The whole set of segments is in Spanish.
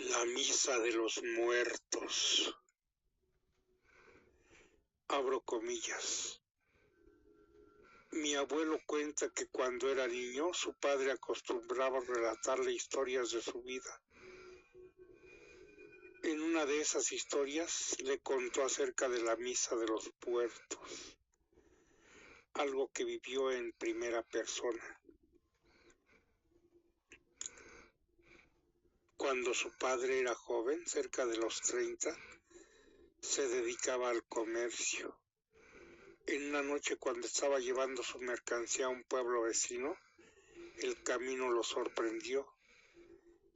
La misa de los muertos. Abro comillas. Mi abuelo cuenta que cuando era niño su padre acostumbraba a relatarle historias de su vida. En una de esas historias le contó acerca de la misa de los muertos, algo que vivió en primera persona. Cuando su padre era joven, cerca de los 30, se dedicaba al comercio. En una noche, cuando estaba llevando su mercancía a un pueblo vecino, el camino lo sorprendió,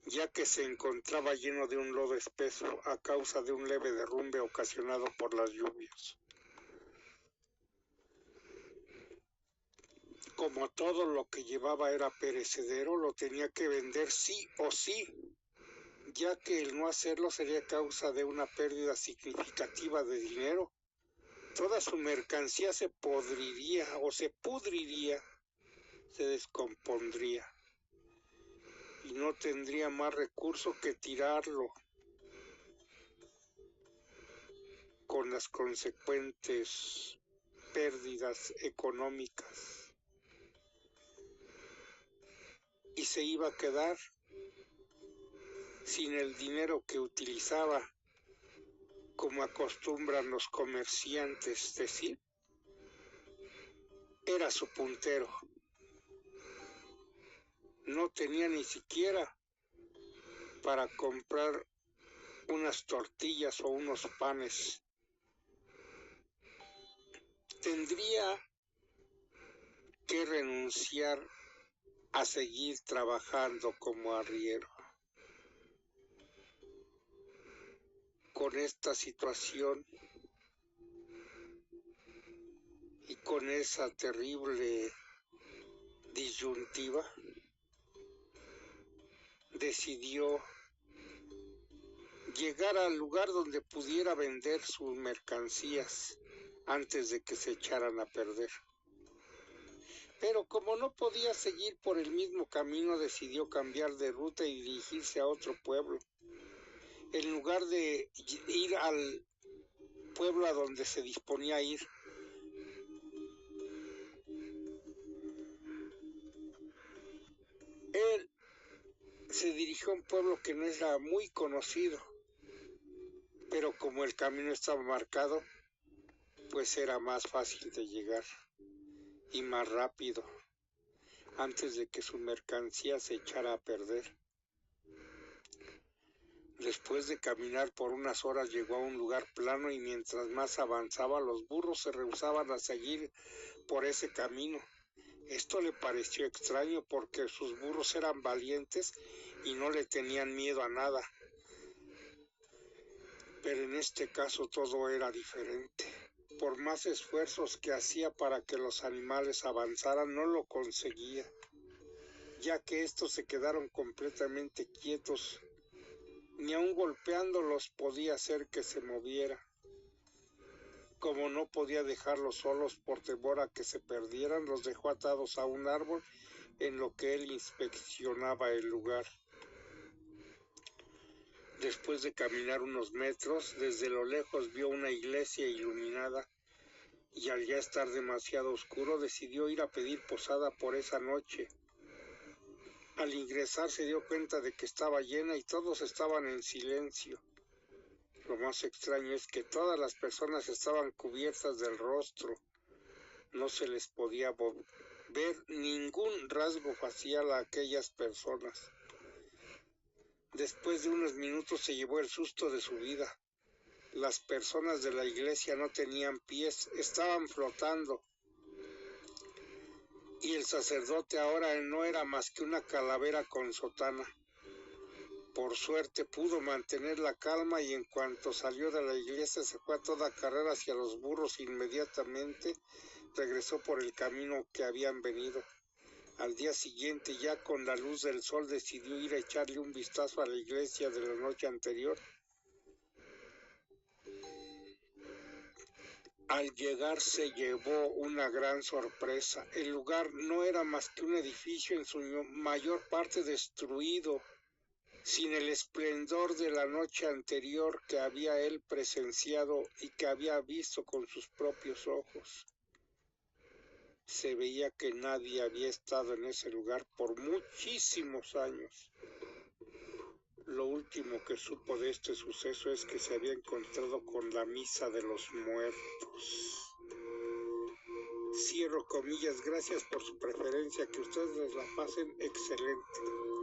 ya que se encontraba lleno de un lodo espeso a causa de un leve derrumbe ocasionado por las lluvias. Como todo lo que llevaba era perecedero, lo tenía que vender sí o sí, ya que el no hacerlo sería causa de una pérdida significativa de dinero. Toda su mercancía se podriría o se pudriría, se descompondría, y no tendría más recurso que tirarlo, con las consecuentes pérdidas económicas, y se iba a quedar sin el dinero que utilizaba, como acostumbran los comerciantes decir. Era su puntero. No tenía ni siquiera para comprar unas tortillas o unos panes. Tendría que renunciar a seguir trabajando como arriero. Con esta situación y con esa terrible disyuntiva, decidió llegar al lugar donde pudiera vender sus mercancías antes de que se echaran a perder. Pero como no podía seguir por el mismo camino, decidió cambiar de ruta y dirigirse a otro pueblo. En lugar de ir al pueblo a donde se disponía a ir, él se dirigió a un pueblo que no era muy conocido, pero como el camino estaba marcado, pues era más fácil de llegar y más rápido, antes de que su mercancía se echara a perder. Después de caminar por unas horas, llegó a un lugar plano, y mientras más avanzaba, los burros se rehusaban a seguir por ese camino. Esto le pareció extraño, porque sus burros eran valientes y no le tenían miedo a nada. Pero en este caso todo era diferente. Por más esfuerzos que hacía para que los animales avanzaran, no lo conseguía, ya que estos se quedaron completamente quietos. Ni aun golpeándolos podía hacer que se movieran. Como no podía dejarlos solos por temor a que se perdieran, los dejó atados a un árbol en lo que él inspeccionaba el lugar. Después de caminar unos metros, desde lo lejos vio una iglesia iluminada, y al ya estar demasiado oscuro, decidió ir a pedir posada por esa noche. Al ingresar se dio cuenta de que estaba llena y todos estaban en silencio. Lo más extraño es que todas las personas estaban cubiertas del rostro. No se les podía ver ningún rasgo facial a aquellas personas. Después de unos minutos se llevó el susto de su vida. Las personas de la iglesia no tenían pies, estaban flotando. Y el sacerdote ahora no era más que una calavera con sotana. Por suerte pudo mantener la calma, y en cuanto salió de la iglesia se fue a toda carrera hacia los burros. Inmediatamente regresó por el camino que habían venido. Al día siguiente, ya con la luz del sol, decidió ir a echarle un vistazo a la iglesia de la noche anterior. Al llegar se llevó una gran sorpresa. El lugar no era más que un edificio en su mayor parte destruido. sin el esplendor de la noche anterior que había él presenciado y que había visto con sus propios ojos. Se veía que nadie había estado en ese lugar por muchísimos años. Lo último que supo de este suceso es que se había encontrado con la misa de los muertos. Cierro comillas, gracias por su preferencia, que ustedes la pasen excelente.